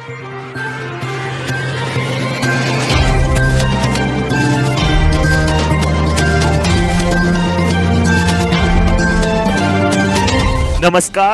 नमस्कार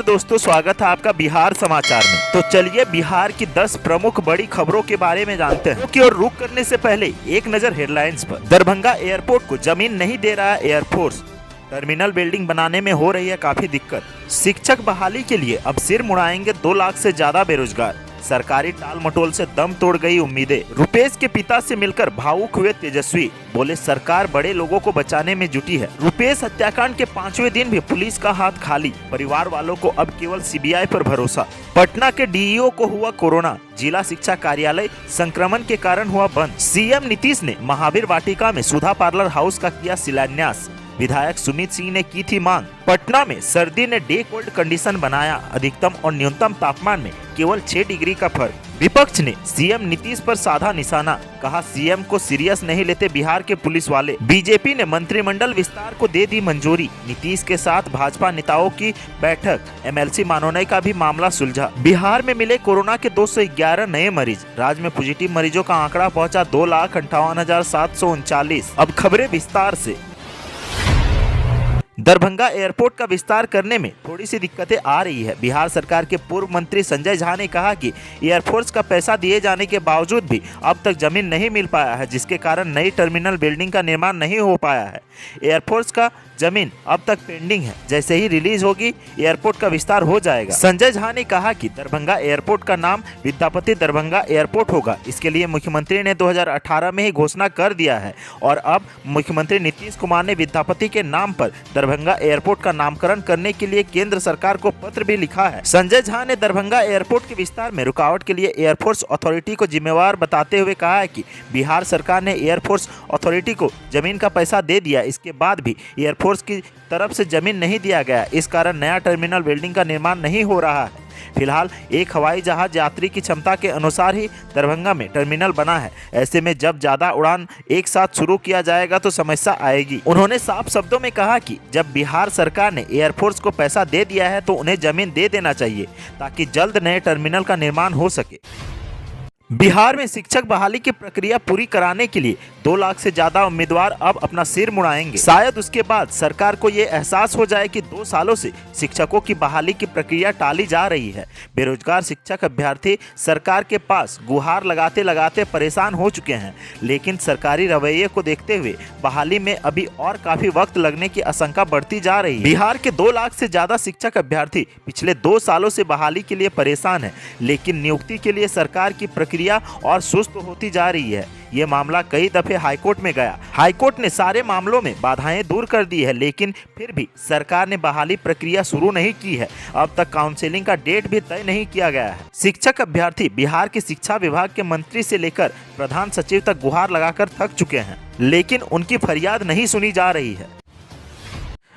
दोस्तों, स्वागत है आपका बिहार समाचार में। तो चलिए बिहार की 10 प्रमुख बड़ी खबरों के बारे में जानते हैं। और रुक करने से पहले एक नजर हेडलाइंस पर। दरभंगा एयरपोर्ट को जमीन नहीं दे रहा है एयरफोर्स। टर्मिनल बिल्डिंग बनाने में हो रही है काफी दिक्कत। शिक्षक बहाली के लिए अब सिर मुड़ाएंगे 2 लाख से ज्यादा बेरोजगार। सरकारी टाल मटोल से दम तोड़ गई उम्मीदें। रुपेश के पिता से मिलकर भावुक हुए तेजस्वी, बोले सरकार बड़े लोगों को बचाने में जुटी है। रुपेश हत्याकांड के 5वें दिन भी पुलिस का हाथ खाली। परिवार वालों को अब केवल सीबीआई पर भरोसा। पटना के डीईओ को हुआ कोरोना। जिला शिक्षा कार्यालय संक्रमण के कारण हुआ बंद। सीएम नीतीश ने महावीर वाटिका में सुधा पार्लर हाउस का किया शिलान्यास। विधायक सुमित सिंह ने की थी मांग। पटना में सर्दी ने डे कोल्ड कंडीशन बनाया। अधिकतम और न्यूनतम तापमान में केवल 6 डिग्री का फर्क। विपक्ष ने सीएम नीतीश पर साधा निशाना, कहा सीएम को सीरियस नहीं लेते बिहार के पुलिस वाले। बीजेपी ने मंत्रिमंडल विस्तार को दे दी मंजूरी। नीतीश के साथ भाजपा नेताओं की बैठक। एमएलसी मानोनय का भी मामला सुलझा। बिहार में मिले कोरोना के 211 नए मरीज। राज्य में पॉजिटिव मरीजों का आंकड़ा पहुंचा 2,58,739। अब खबरें विस्तार से। दरभंगा एयरपोर्ट का विस्तार करने में थोड़ी सी दिक्कतें आ रही है। बिहार सरकार के पूर्व मंत्री संजय झा ने कहा कि एयरफोर्स का पैसा दिए जाने के बावजूद भी अब तक जमीन नहीं मिल पाया है, जिसके कारण नई टर्मिनल बिल्डिंग का निर्माण नहीं हो पाया है। एयरफोर्स का जमीन अब तक पेंडिंग है। जैसे ही रिलीज होगी एयरपोर्ट का विस्तार हो जाएगा। संजय झा ने कहा कि दरभंगा एयरपोर्ट का नाम विद्यापति दरभंगा एयरपोर्ट होगा। इसके लिए मुख्यमंत्री ने 2018 में ही घोषणा कर दिया है और अब मुख्यमंत्री नीतीश कुमार ने विद्यापति के नाम पर दरभंगा एयरपोर्ट का नामकरण करने के लिए केंद्र सरकार को पत्र भी लिखा है। संजय झा ने दरभंगा एयरपोर्ट के विस्तार में रुकावट के लिए एयरफोर्स अथॉरिटी को जिम्मेवार बताते हुए कहा है कि बिहार सरकार ने एयरफोर्स अथॉरिटी को जमीन का पैसा दे दिया, इसके बाद भी एयरफोर्स की तरफ से जमीन नहीं दिया गया। इस कारण नया टर्मिनल बिल्डिंग का निर्माण नहीं हो रहा है। फिलहाल एक हवाई जहाज यात्री की क्षमता के अनुसार ही दरभंगा में टर्मिनल बना है। ऐसे में जब ज्यादा उड़ान एक साथ शुरू किया जाएगा तो समस्या आएगी। उन्होंने साफ शब्दों में कहा कि जब बिहार सरकार ने एयरफोर्स को पैसा दे दिया है तो उन्हें जमीन दे देना चाहिए ताकि जल्द नए टर्मिनल का निर्माण हो सके। बिहार में शिक्षक बहाली की प्रक्रिया पूरी कराने के लिए 2 लाख से ज्यादा उम्मीदवार अब अपना सिर मुड़ाएंगे। शायद उसके बाद सरकार को ये एहसास हो जाए कि 2 सालों से शिक्षकों की बहाली की प्रक्रिया टाली जा रही है। बेरोजगार शिक्षक अभ्यर्थी सरकार के पास गुहार लगाते लगाते परेशान हो चुके हैं, लेकिन सरकारी रवैये को देखते हुए बहाली में अभी और काफी वक्त लगने की आशंका बढ़ती जा रही है। बिहार के 2 लाख से ज्यादा शिक्षक अभ्यर्थी पिछले 2 सालों से बहाली के लिए परेशान है, लेकिन नियुक्ति के लिए सरकार की प्रक्रिया और सुस्त होती जा रही है। ये मामला कई दफे हाईकोर्ट में गया। हाईकोर्ट ने सारे मामलों में बाधाएं दूर कर दी है, लेकिन फिर भी सरकार ने बहाली प्रक्रिया शुरू नहीं की है। अब तक काउंसलिंग का डेट भी तय नहीं किया गया है। शिक्षक अभ्यर्थी बिहार के शिक्षा विभाग के मंत्री से लेकर प्रधान सचिव तक गुहार लगाकर थक चुके हैं, लेकिन उनकी फरियाद नहीं सुनी जा रही है।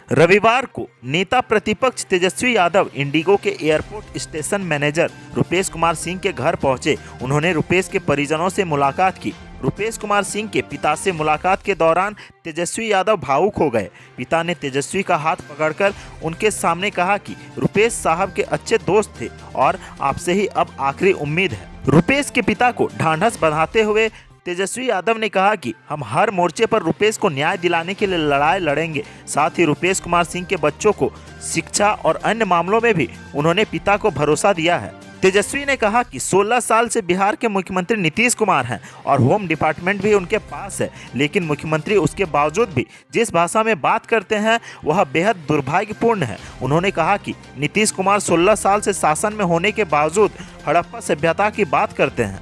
रविवार को नेता प्रतिपक्ष तेजस्वी यादव इंडिगो के airport station manager Rupesh Kumar Singh के घर पहुंचे। उन्होंने रुपेश के परिजनों से मुलाकात की। रुपेश कुमार सिंह के पिता से मुलाकात के दौरान तेजस्वी यादव भावुक हो गए। पिता ने तेजस्वी का हाथ पकड़कर उनके सामने कहा कि रुपेश साहब के अच्छे दोस्त थे और आपसे ही अब आखिरी उम्मीद है। रुपेश के पिता को ढांढस बंधाते हुए तेजस्वी यादव ने कहा कि हम हर मोर्चे पर रुपेश को न्याय दिलाने के लिए लड़ाई लड़ेंगे। साथ ही रुपेश कुमार सिंह के बच्चों को शिक्षा और अन्य मामलों में भी उन्होंने पिता को भरोसा दिया है। तेजस्वी ने कहा कि 16 साल से बिहार के मुख्यमंत्री नीतीश कुमार हैं और होम डिपार्टमेंट भी उनके पास है, लेकिन मुख्यमंत्री उसके बावजूद भी जिस भाषा में बात करते हैं वह बेहद दुर्भाग्यपूर्ण है। उन्होंने कहा कि नीतीश कुमार 16 साल से शासन में होने के बावजूद हड़प्पा सभ्यता की बात करते हैं।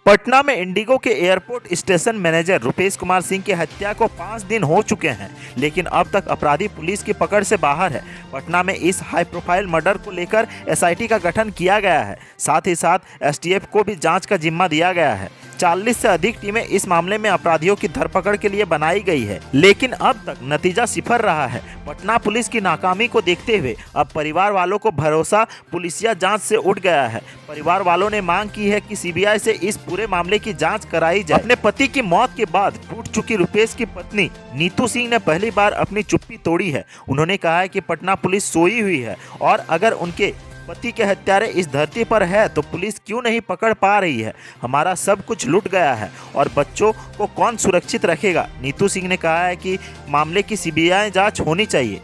पटना में इंडिगो के airport station manager Rupesh Kumar Singh की हत्या को 5 दिन हो चुके हैं, लेकिन अब तक अपराधी पुलिस की पकड़ से बाहर है। पटना में इस हाई प्रोफाइल मर्डर को लेकर एसआईटी का गठन किया गया है। साथ ही साथ एसटीएफ को भी जांच का जिम्मा दिया गया है। 40 से अधिक टीमें इस मामले में अपराधियों की धरपकड़ के लिए बनाई गई है, लेकिन अब तक नतीजा सिफर रहा है। पटना पुलिस की नाकामी को देखते हुए अब परिवार वालों को भरोसा पुलिसिया जांच से उठ गया है। परिवार वालों ने मांग की है कि सीबीआई से इस पूरे मामले की जांच कराई जाए। अपने पति की मौत के बाद टूट चुकी रुपेश की पत्नी नीतू सिंह ने पहली बार अपनी चुप्पी तोड़ी है। उन्होंने कहा है कि पटना पुलिस सोई हुई है और अगर उनके पति के हत्यारे इस धरती पर है तो पुलिस क्यों नहीं पकड़ पा रही है? हमारा सब कुछ लूट गया है और बच्चों को कौन सुरक्षित रखेगा? नीतू सिंह ने कहा है कि मामले की सीबीआई जांच होनी चाहिए।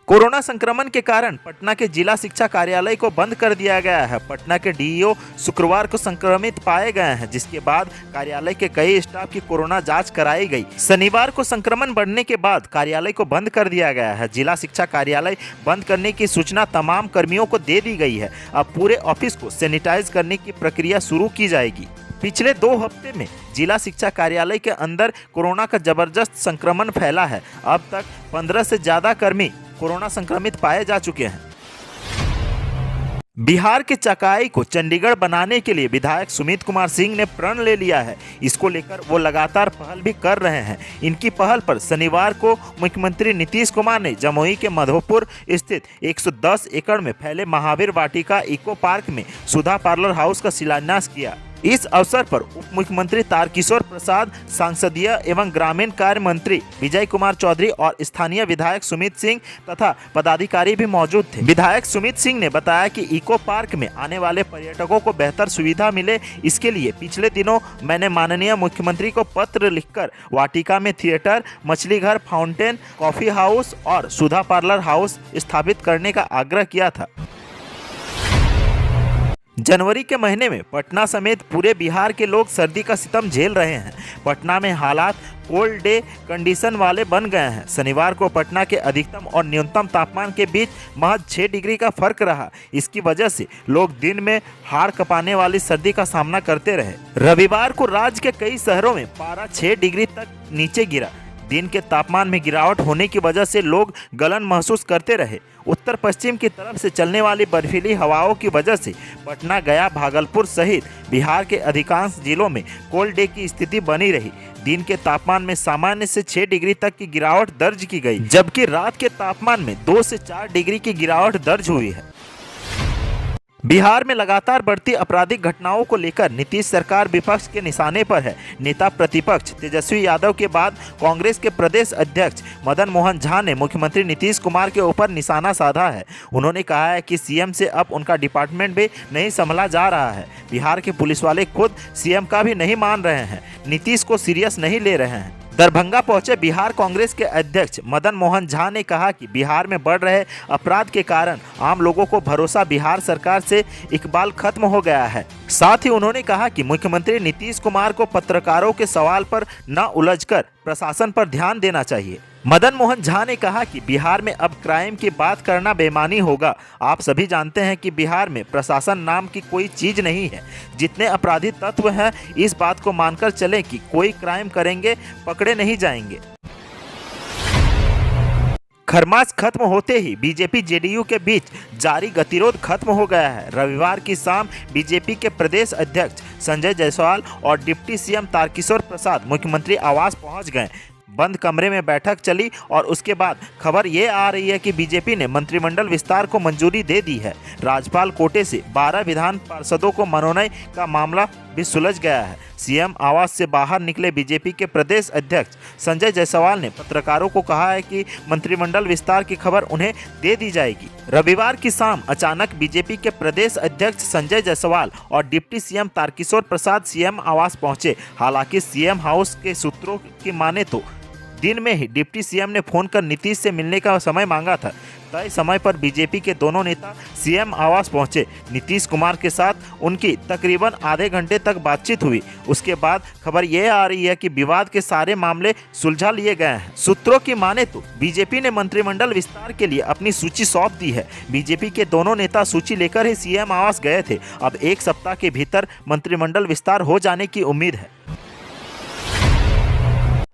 कोरोना संक्रमण के कारण पटना के जिला शिक्षा कार्यालय को बंद कर दिया गया है। पटना के डीईओ शुक्रवार को संक्रमित पाए गए हैं, जिसके बाद कार्यालय के कई स्टाफ की कोरोना जांच कराई गई। शनिवार को संक्रमण बढ़ने के बाद कार्यालय को बंद कर दिया गया है। जिला शिक्षा कार्यालय बंद करने की सूचना तमाम कर्मियों को दे दी गई है। अब पूरे ऑफिस को सैनिटाइज करने की प्रक्रिया शुरू की जाएगी। पिछले 2 हफ्ते में जिला शिक्षा कार्यालय के अंदर कोरोना का जबरदस्त संक्रमण फैला है। अब तक 15 से ज्यादा कर्मी कोरोना संक्रमित पाए जा चुके हैं। बिहार के चकाई को चंडीगढ़ बनाने के लिए विधायक सुमित कुमार सिंह ने प्रण ले लिया है। इसको लेकर वो लगातार पहल भी कर रहे हैं। इनकी पहल पर शनिवार को मुख्यमंत्री नीतीश कुमार ने जमुई के मधोपुर स्थित 110 एकड़ में फैले महावीर वाटिका इको पार्क में सुधा पार्लर हाउस का शिलान्यास किया। इस अवसर पर उप मुख्यमंत्री तारकिशोर प्रसाद, सांसदीय एवं ग्रामीण कार्य मंत्री विजय कुमार चौधरी और स्थानीय विधायक सुमित सिंह तथा पदाधिकारी भी मौजूद थे। विधायक सुमित सिंह ने बताया कि इको पार्क में आने वाले पर्यटकों को बेहतर सुविधा मिले, इसके लिए पिछले दिनों मैंने माननीय मुख्यमंत्री को पत्र लिखकर वाटिका में थिएटर, मछली घर, फाउंटेन, कॉफी हाउस और सुधा पार्लर हाउस स्थापित करने का आग्रह किया था। जनवरी के महीने में पटना समेत पूरे बिहार के लोग सर्दी का सितम झेल रहे हैं। पटना में हालात कोल्ड डे कंडीशन वाले बन गए हैं। शनिवार को पटना के अधिकतम और न्यूनतम तापमान के बीच महज 6 डिग्री का फर्क रहा। इसकी वजह से लोग दिन में हाड़ कपाने वाली सर्दी का सामना करते रहे। रविवार को राज्य के कई शहरों में पारा 6 डिग्री तक नीचे गिरा। दिन के तापमान में गिरावट होने की वजह से लोग गलन महसूस करते रहे। उत्तर पश्चिम की तरफ से चलने वाली बर्फीली हवाओं की वजह से पटना, गया, भागलपुर सहित बिहार के अधिकांश जिलों में कोल्ड डे की स्थिति बनी रही। दिन के तापमान में सामान्य से 6 डिग्री तक की गिरावट दर्ज की गई, जबकि रात के तापमान में 2 से 4 डिग्री की गिरावट दर्ज हुई है। बिहार में लगातार बढ़ती आपराधिक घटनाओं को लेकर नीतीश सरकार विपक्ष के निशाने पर है। नेता प्रतिपक्ष तेजस्वी यादव के बाद कांग्रेस के प्रदेश अध्यक्ष मदन मोहन झा ने मुख्यमंत्री नीतीश कुमार के ऊपर निशाना साधा है। उन्होंने कहा है कि सीएम से अब उनका डिपार्टमेंट भी नहीं संभला जा रहा है। बिहार के पुलिस वाले खुद सीएम का भी नहीं मान रहे हैं, नीतीश को सीरियस नहीं ले रहे हैं। दरभंगा पहुंचे बिहार कांग्रेस के अध्यक्ष मदन मोहन झा ने कहा कि बिहार में बढ़ रहे अपराध के कारण आम लोगों को भरोसा बिहार सरकार से इकबाल खत्म हो गया है। साथ ही उन्होंने कहा कि मुख्यमंत्री नीतीश कुमार को पत्रकारों के सवाल पर न उलझकर प्रशासन पर ध्यान देना चाहिए। मदन मोहन झा ने कहा कि बिहार में अब क्राइम की बात करना बेईमानी होगा। आप सभी जानते हैं कि बिहार में प्रशासन नाम की कोई चीज नहीं है। जितने अपराधी तत्व हैं, इस बात को मानकर चलें कि कोई क्राइम करेंगे पकड़े नहीं जाएंगे। खरमास खत्म होते ही बीजेपी जेडीयू के बीच जारी गतिरोध खत्म हो गया है। रविवार की शाम बीजेपी के प्रदेश अध्यक्ष संजय जायसवाल और डिप्टी सीएम तारकिशोर प्रसाद मुख्यमंत्री आवास पहुंच गए। बंद कमरे में बैठक चली और उसके बाद खबर ये आ रही है कि बीजेपी ने मंत्रिमंडल विस्तार को मंजूरी दे दी है। राज्यपाल कोटे से 12 विधान पार्षदों को मनोनयन का मामला भी सुलझ गया है। सीएम आवास से बाहर निकले बीजेपी के प्रदेश अध्यक्ष संजय जायसवाल ने पत्रकारों को कहा है कि मंत्रिमंडल विस्तार की खबर उन्हें दे दी जाएगी। रविवार की शाम अचानक बीजेपी के प्रदेश अध्यक्ष संजय जायसवाल और deputy CM Tarkishore Prasad CM आवास पहुंचे। हालांकि सीएम हाउस के सूत्रों की माने तो दिन में ही डिप्टी सीएम ने फोन कर नीतीश से मिलने का समय मांगा था। तय समय पर बीजेपी के दोनों नेता सीएम आवास पहुंचे। नीतीश कुमार के साथ उनकी तकरीबन आधे घंटे तक बातचीत हुई। उसके बाद खबर यह आ रही है कि विवाद के सारे मामले सुलझा लिए गए हैं। सूत्रों की माने तो बीजेपी ने मंत्रिमंडल विस्तार के लिए अपनी सूची सौंप दी है। बीजेपी के दोनों नेता सूची लेकर ही सीएम आवास गए थे। अब 1 सप्ताह के भीतर मंत्रिमंडल विस्तार हो जाने की उम्मीद है।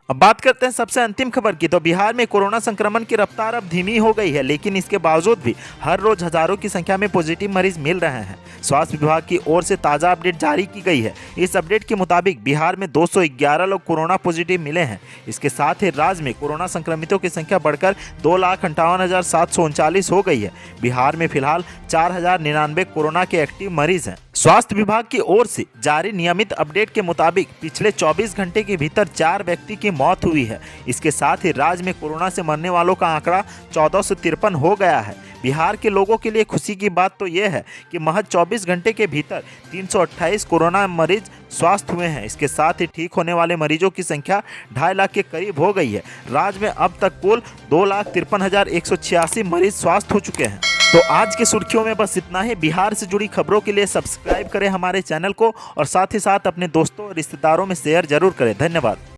अब बात करते हैं सबसे अंतिम खबर की। तो बिहार में कोरोना संक्रमण की रफ्तार अब धीमी हो गई है, लेकिन इसके बावजूद भी हर रोज हजारों की संख्या में पॉजिटिव मरीज मिल रहे हैं। स्वास्थ्य विभाग की ओर से ताज़ा अपडेट जारी की गई है। इस अपडेट के मुताबिक बिहार में 211 लोग कोरोना पॉजिटिव मिले हैं। इसके साथ ही राज्य में कोरोना संक्रमितों की संख्या बढ़कर 2,58,739 हो गई है। बिहार में फिलहाल 4,099 कोरोना के एक्टिव मरीज हैं। स्वास्थ्य विभाग की ओर से जारी नियमित अपडेट के मुताबिक पिछले 24 घंटे के भीतर 4 व्यक्ति की मौत हुई है। इसके साथ ही राज्य में कोरोना से मरने वालों का आंकड़ा 1453 हो गया है। बिहार के लोगों के लिए खुशी की बात तो यह है कि महज 24 घंटे के भीतर 328 कोरोना मरीज स्वस्थ हुए हैं। इसके साथ ही ठीक होने वाले मरीजों की संख्या 2.5 लाख के करीब हो गई है। राज्य में अब तक कुल 2,53,186 मरीज स्वस्थ हो चुके हैं। तो आज की सुर्खियों में बस इतना ही। बिहार से जुड़ी खबरों के लिए सब्सक्राइब करें हमारे चैनल को और साथ ही साथ अपने दोस्तों और रिश्तेदारों में शेयर जरूर करें। धन्यवाद।